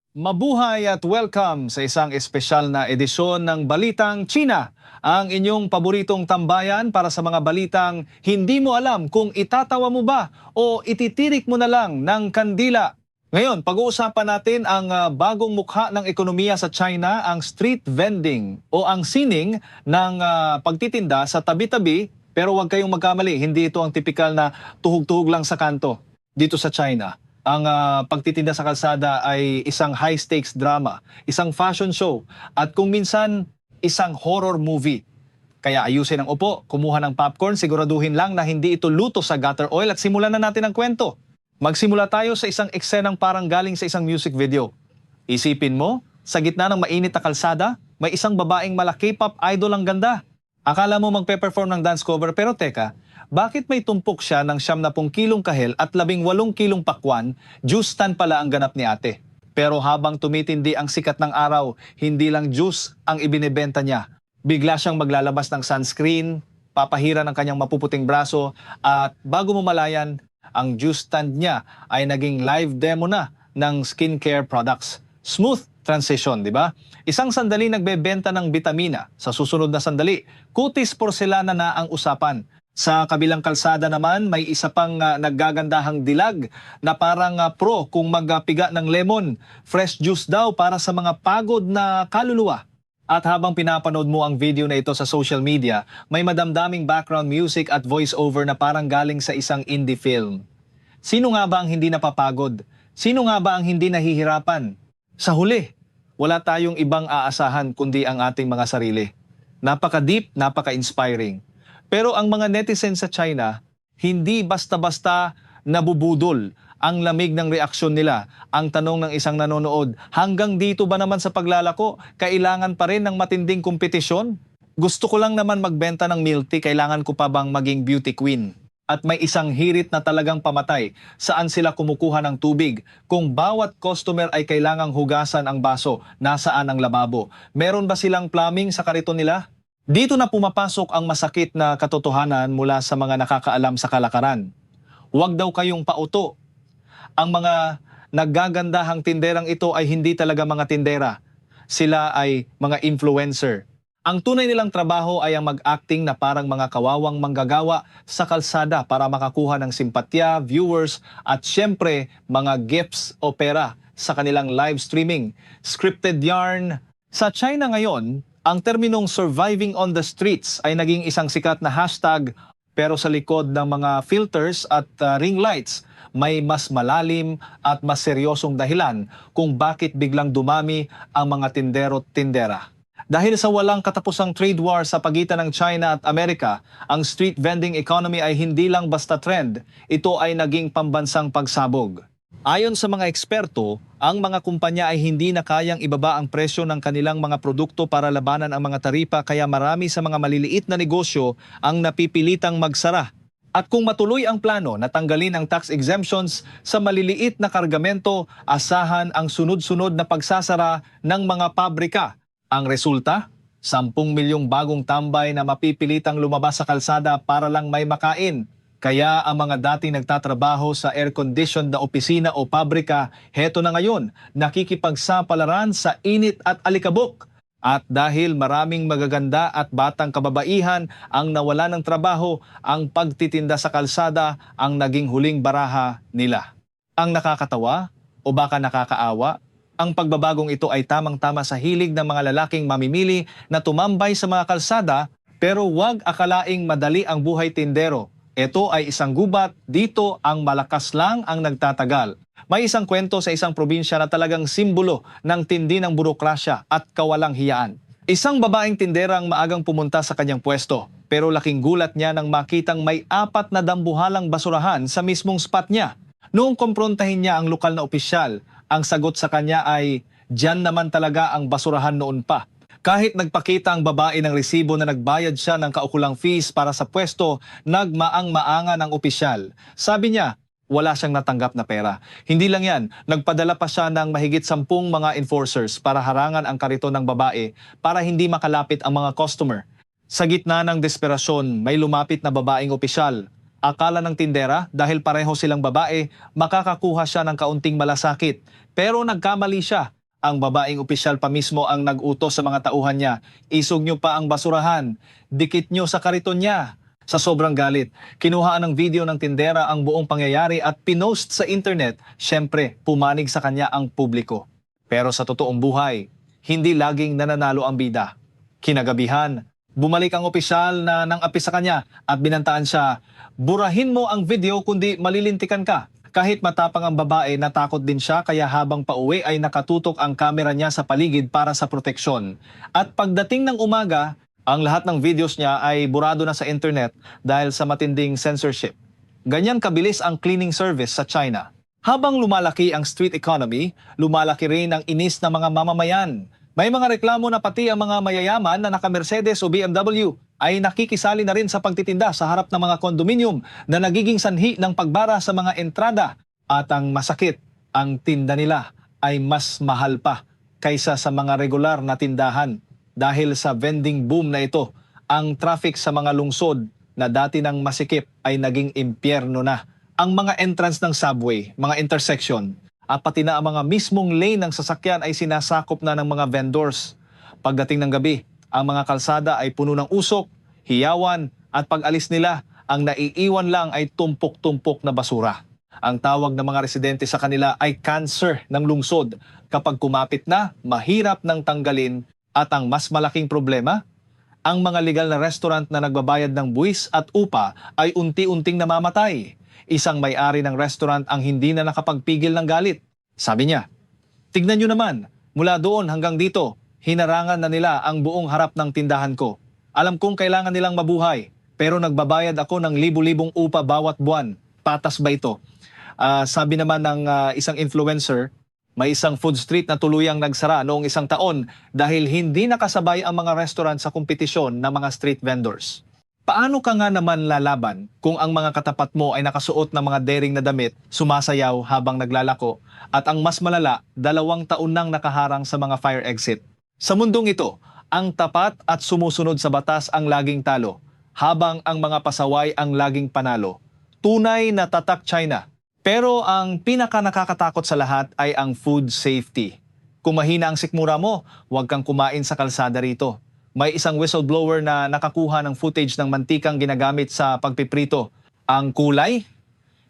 Mabuhay at welcome sa isang espesyal na edisyon ng Balitang China, ang inyong paboritong tambayan para sa mga balitang hindi mo alam kung itatawa mo ba o ititirik mo na lang ng kandila. Ngayon, pag-uusapan natin ang bagong mukha ng ekonomiya sa China, ang street vending o ang sining ng pagtitinda sa tabi-tabi. Pero huwag kayong magkamali, hindi ito ang tipikal na tuhog-tuhog lang sa kanto dito sa China. Ang pagtitinda sa kalsada ay isang high-stakes drama, isang fashion show, at kung minsan, isang horror movie. Kaya ayusin ang upo, kumuha ng popcorn, siguraduhin lang na hindi ito luto sa gutter oil at simulan na natin ang kwento. Magsimula tayo sa isang eksenang parang galing sa isang music video. Isipin mo, sa gitna ng mainit na kalsada, may isang babaeng mala K-pop idol ang ganda. Akala mo magpe-perform ng dance cover pero teka, bakit may tumpok siya ng 70 kilong kahel at 18 kilong pakwan, juice stand pala ang ganap ni ate. Pero habang tumitindi ang sikat ng araw, hindi lang juice ang ibinebenta niya. Bigla siyang maglalabas ng sunscreen, papahira ng kanyang mapuputing braso at bago mo malayan, ang juice stand niya ay naging live demo na ng skincare products. Smooth transition, di ba? Isang sandali nagbebenta ng bitamina. Sa susunod na sandali, kutis porselana na ang usapan. Sa kabilang kalsada naman, may isa pang naggagandahang dilag na parang pro kung magpiga ng lemon. Fresh juice daw para sa mga pagod na kaluluwa. At habang pinapanood mo ang video na ito sa social media, may madamdaming background music at voice-over na parang galing sa isang indie film. Sino nga ba ang hindi napapagod? Sino nga ba ang hindi nahihirapan? Sa huli, wala tayong ibang aasahan kundi ang ating mga sarili. Napaka-deep, napaka-inspiring. Pero ang mga netizens sa China, hindi basta-basta nabubudol ang lamig ng reaksyon nila. Ang tanong ng isang nanonood, hanggang dito ba naman sa paglalako, kailangan pa rin ng matinding kompetisyon? Gusto ko lang naman magbenta ng milk tea, kailangan ko pa bang maging beauty queen? At may isang hirit na talagang pamatay, saan sila kumukuha ng tubig? Kung bawat customer ay kailangang hugasan ang baso, nasaan ang lababo? Meron ba silang plumbing sa kariton nila? Dito na pumapasok ang masakit na katotohanan mula sa mga nakakaalam sa kalakaran. Huwag daw kayong pauto. Ang mga naggagandahang tinderang ito ay hindi talaga mga tindera. Sila ay mga influencer. Ang tunay nilang trabaho ay ang mag-acting na parang mga kawawang manggagawa sa kalsada para makakuha ng simpatya, viewers at syempre mga gifts o pera sa kanilang live streaming. Scripted yarn. Sa China ngayon, ang terminong surviving on the streets ay naging isang sikat na hashtag, pero sa likod ng mga filters at ring lights, may mas malalim at mas seryosong dahilan kung bakit biglang dumami ang mga tindero-tindera. Dahil sa walang katapusang trade war sa pagitan ng China at Amerika, ang street vending economy ay hindi lang basta trend, ito ay naging pambansang pagsabog. Ayon sa mga eksperto, ang mga kumpanya ay hindi na kayang ibaba ang presyo ng kanilang mga produkto para labanan ang mga taripa, kaya marami sa mga maliliit na negosyo ang napipilitang magsara. At kung matuloy ang plano na tanggalin ang tax exemptions sa maliliit na kargamento, asahan ang sunod-sunod na pagsasara ng mga pabrika. Ang resulta? 10 milyong bagong tambay na mapipilitang lumabas sa kalsada para lang may makain. Kaya ang mga dating nagtatrabaho sa air-conditioned na opisina o pabrika, heto na ngayon, nakikipagsapalaran sa init at alikabok. At dahil maraming magaganda at batang kababaihan ang nawala ng trabaho, ang pagtitinda sa kalsada ang naging huling baraha nila. Ang nakakatawa o baka nakakaawa, ang pagbabagong ito ay tamang-tama sa hilig ng mga lalaking mamimili na tumambay sa mga kalsada, pero huwag akalaing madali ang buhay tindero. Ito ay isang gubat, dito ang malakas lang ang nagtatagal. May isang kwento sa isang probinsya na talagang simbolo ng tindi ng burokrasya at kawalang hiyaan. Isang babaeng tindera ang maagang pumunta sa kanyang pwesto, pero laking gulat niya nang makitang may 4 na dambuhalang basurahan sa mismong spot niya. Noong kumprontahin niya ang lokal na opisyal, ang sagot sa kanya ay, "Diyan naman talaga ang basurahan noon pa." Kahit nagpakita ang babae ng resibo na nagbayad siya ng kaukulang fees para sa pwesto, nagmaang-maangan ang opisyal. Sabi niya, wala siyang natanggap na pera. Hindi lang yan, nagpadala pa siya ng mahigit 10 mga enforcers para harangan ang kariton ng babae para hindi makalapit ang mga customer. Sa gitna ng desperasyon, may lumapit na babaeng opisyal. Akala ng tindera, dahil pareho silang babae, makakakuha siya ng kaunting malasakit. Pero nagkamali siya. Ang babaeng opisyal pa mismo ang nag-utos sa mga tauhan niya, isog nyo pa ang basurahan, dikit nyo sa kariton niya. Sa sobrang galit, kinuhaan ng video ng tindera ang buong pangyayari at pinost sa internet. Siyempre, pumanig sa kanya ang publiko. Pero sa totoong buhay, hindi laging nananalo ang bida. Kinagabihan, bumalik ang opisyal na nang-api sa kanya at binantaan siya, burahin mo ang video kundi malilintikan ka. Kahit matapang ang babae, natakot din siya kaya habang pauwi ay nakatutok ang kamera niya sa paligid para sa proteksyon. At pagdating ng umaga, ang lahat ng videos niya ay burado na sa internet dahil sa matinding censorship. Ganyan kabilis ang cleaning service sa China. Habang lumalaki ang street economy, lumalaki rin ang inis ng mga mamamayan. May mga reklamo na pati ang mga mayayaman na naka-Mercedes o BMW ay nakikisali na rin sa pagtitinda sa harap ng mga kondominium na nagiging sanhi ng pagbara sa mga entrada. At ang masakit, ang tinda nila ay mas mahal pa kaysa sa mga regular na tindahan. Dahil sa vending boom na ito, ang traffic sa mga lungsod na dati nang masikip ay naging impyerno na. Ang mga entrance ng subway, mga intersection, at pati na ang mga mismong lane ng sasakyan ay sinasakop na ng mga vendors. Pagdating ng gabi, ang mga kalsada ay puno ng usok, hiyawan, at pag alis nila, ang naiiwan lang ay tumpok-tumpok na basura. Ang tawag ng mga residente sa kanila ay cancer ng lungsod. Kapag kumapit na, mahirap nang tanggalin. At ang mas malaking problema, ang mga legal na restaurant na nagbabayad ng buwis at upa ay unti-unting namamatay. Isang may-ari ng restaurant ang hindi na nakapagpigil ng galit. Sabi niya, tignan nyo naman, mula doon hanggang dito, hinarangan na nila ang buong harap ng tindahan ko. Alam kong kailangan nilang mabuhay, pero nagbabayad ako ng libu-libong upa bawat buwan. Patas ba ito? Sabi naman ng isang influencer, may isang food street na tuluyang nagsara noong isang taon dahil hindi nakasabay ang mga restaurant sa kompetisyon ng mga street vendors. Paano ka nga naman lalaban kung ang mga katapat mo ay nakasuot ng mga daring na damit, sumasayaw habang naglalako, at ang mas malala, 2 taon nang nakaharang sa mga fire exit? Sa mundong ito, ang tapat at sumusunod sa batas ang laging talo, habang ang mga pasaway ang laging panalo. Tunay na tatak China. Pero ang pinaka nakakatakot sa lahat ay ang food safety. Kung mahina ang sikmura mo, huwag kang kumain sa kalsada rito. May isang whistleblower na nakakuha ng footage ng mantikang ginagamit sa pagpiprito. Ang kulay?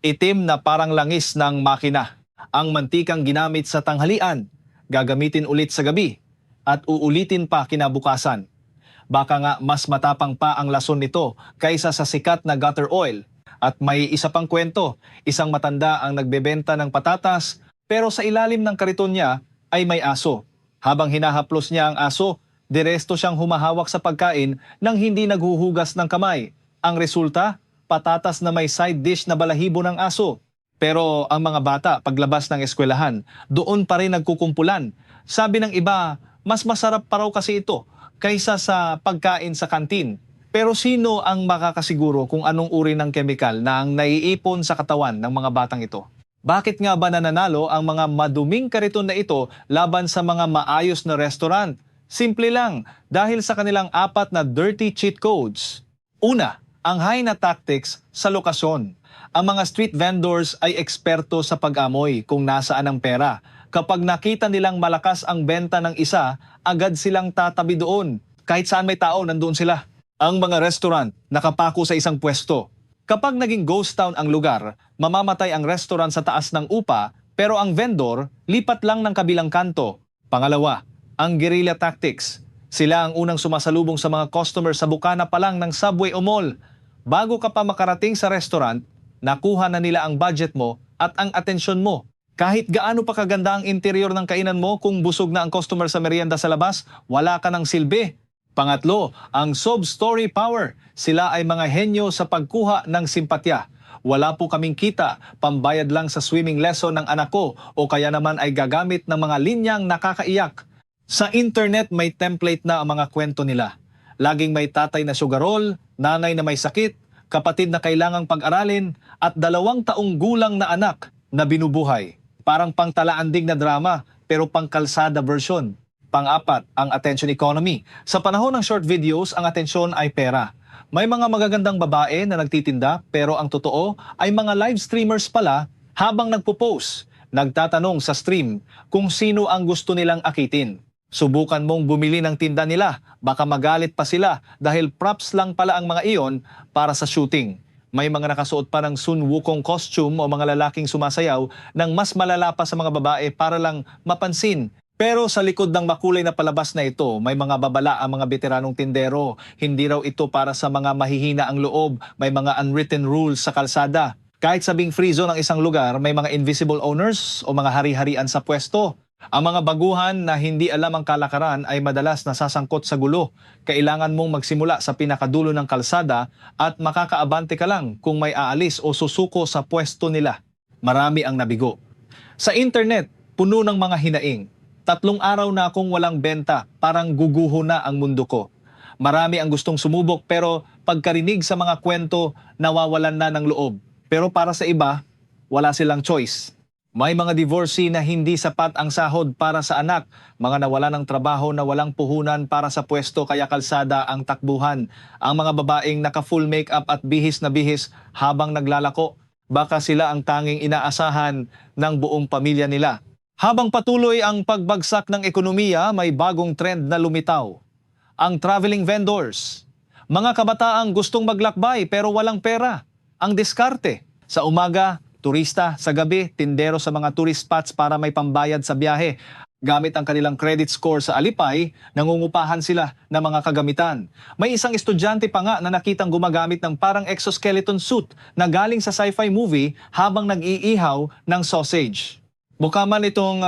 Itim na parang langis ng makina. Ang mantikang ginamit sa tanghalian, gagamitin ulit sa gabi, at uulitin pa kinabukasan. Baka nga mas matapang pa ang lason nito kaysa sa sikat na gutter oil. At may isa pang kwento, isang matanda ang nagbebenta ng patatas pero sa ilalim ng kariton niya ay may aso. Habang hinahaplos niya ang aso, diresto siyang humahawak sa pagkain nang hindi naghuhugas ng kamay. Ang resulta, patatas na may side dish na balahibo ng aso. Pero ang mga bata paglabas ng eskwelahan, doon pa rin nagkukumpulan. Sabi ng iba, mas masarap pa raw kasi ito kaysa sa pagkain sa kantin. Pero sino ang makakasiguro kung anong uri ng kemikal na ang naiipon sa katawan ng mga batang ito? Bakit nga ba nananalo ang mga maduming kariton na ito laban sa mga maayos na restaurant? Simple lang, dahil sa kanilang 4 na dirty cheat codes. Una, ang high na tactics sa lokasyon. Ang mga street vendors ay eksperto sa pag-amoy kung nasaan ang pera. Kapag nakita nilang malakas ang benta ng isa, agad silang tatabi doon. Kahit saan may tao, nandoon sila. Ang mga restaurant nakapako sa isang pwesto. Kapag naging ghost town ang lugar, mamamatay ang restaurant sa taas ng upa, pero ang vendor lipat lang ng kabilang kanto. Pangalawa, ang guerrilla tactics. Sila ang unang sumasalubong sa mga customer sa bukana pa lang ng subway o mall. Bago ka pa makarating sa restaurant, nakuha na nila ang budget mo at ang atensyon mo. Kahit gaano pa kaganda ang interior ng kainan mo, kung busog na ang customer sa merienda sa labas, wala ka ng silbi. Pangatlo, ang sob-story power. Sila ay mga henyo sa pagkuha ng simpatya. Wala po kaming kita, pambayad lang sa swimming lesson ng anak ko o kaya naman ay gagamit ng mga linyang nakakaiyak. Sa internet may template na ang mga kwento nila. Laging may tatay na sugarol, nanay na may sakit, kapatid na kailangang pag-aralin at 2 taong gulang na anak na binubuhay. Parang pangtalaandig na drama pero pangkalsada version. Pang-4, ang attention economy. Sa panahon ng short videos, ang atensyon ay pera. May mga magagandang babae na nagtitinda pero ang totoo ay mga live streamers pala habang nagpo-post. nagtatanong sa stream kung sino ang gusto nilang akitin. Subukan mong bumili ng tinda nila, baka magalit pa sila dahil props lang pala ang mga iyon para sa shooting. May mga nakasuot pa ng Sun Wukong costume o mga lalaking sumasayaw ng mas malala pa sa mga babae para lang mapansin. Pero sa likod ng makulay na palabas na ito, may mga babala ang mga veteranong tindero. Hindi raw ito para sa mga mahihina ang loob, may mga unwritten rules sa kalsada. Kahit sabing free zone ang isang lugar, may mga invisible owners o mga hari-harian sa pwesto. Ang mga baguhan na hindi alam ang kalakaran ay madalas nasasangkot sa gulo. Kailangan mong magsimula sa pinakadulo ng kalsada at makakaabante ka lang kung may aalis o susuko sa pwesto nila. Marami ang nabigo. Sa internet, puno ng mga hinaing. 3 araw na akong walang benta, parang guguho na ang mundo ko. Marami ang gustong sumubok pero pagkarinig sa mga kwento, nawawalan na ng loob. Pero para sa iba, wala silang choice. May mga divorcee na hindi sapat ang sahod para sa anak, mga nawala ng trabaho na walang puhunan para sa pwesto kaya kalsada ang takbuhan. Ang mga babaeng naka-full makeup at bihis na bihis habang naglalako, baka sila ang tanging inaasahan ng buong pamilya nila. Habang patuloy ang pagbagsak ng ekonomiya, may bagong trend na lumitaw. Ang traveling vendors. Mga kabataang gustong maglakbay pero walang pera. Ang diskarte. Sa umaga, turista, sa gabi, tindero sa mga tourist spots para may pambayad sa biyahe. Gamit ang kanilang credit score sa Alipay, nangungupahan sila ng mga kagamitan. May isang estudyante pa nga na nakitang gumagamit ng parang exoskeleton suit na galing sa sci-fi movie habang nag-iihaw ng sausage. Mukha man itong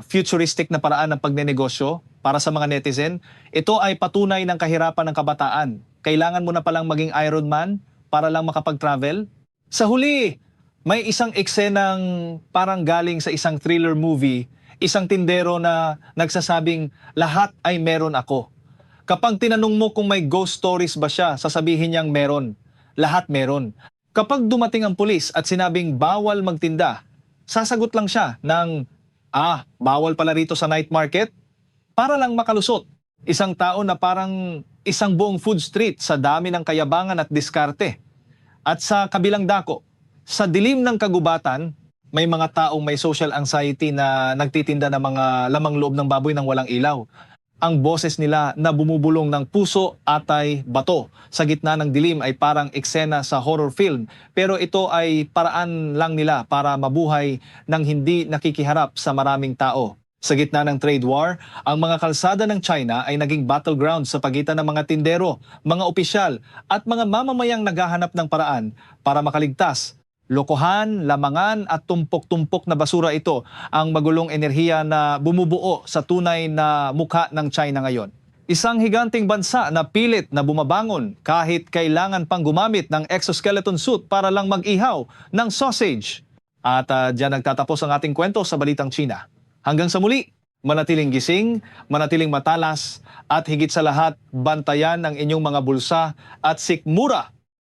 futuristic na paraan ng pagnenegosyo para sa mga netizen, ito ay patunay ng kahirapan ng kabataan. Kailangan mo na palang maging Iron Man para lang makapag-travel. Sa huli, may isang eksenang parang galing sa isang thriller movie, isang tindero na nagsasabing lahat ay meron ako. Kapag tinanong mo kung may ghost stories ba siya, sasabihin niyang meron. Lahat meron. Kapag dumating ang pulis at sinabing bawal magtinda, sasagot lang siya ng, bawal pala rito sa night market, para lang makalusot. Isang tao na parang isang buong food street sa dami ng kayabangan at diskarte. At sa kabilang dako, sa dilim ng kagubatan, may mga taong may social anxiety na nagtitinda ng mga lamang loob ng baboy nang walang ilaw. Ang boses nila na bumubulong ng puso, atay, bato sa gitna ng dilim ay parang eksena sa horror film. Pero ito ay paraan lang nila para mabuhay nang hindi nakikiharap sa maraming tao. Sa gitna ng trade war, ang mga kalsada ng China ay naging battleground sa pagitan ng mga tindero, mga opisyal at mga mamamayang naghahanap ng paraan para makaligtas. Lokohan, lamangan at tumpok-tumpok na basura ito ang magulong enerhiya na bumubuo sa tunay na mukha ng China ngayon. Isang higanting bansa na pilit na bumabangon kahit kailangan pang gumamit ng exoskeleton suit para lang mag-ihaw ng sausage. At diyan nagtatapos ang ating kwento sa Balitang China. Hanggang sa muli, manatiling gising, manatiling matalas at higit sa lahat, bantayan ang inyong mga bulsa at sikmura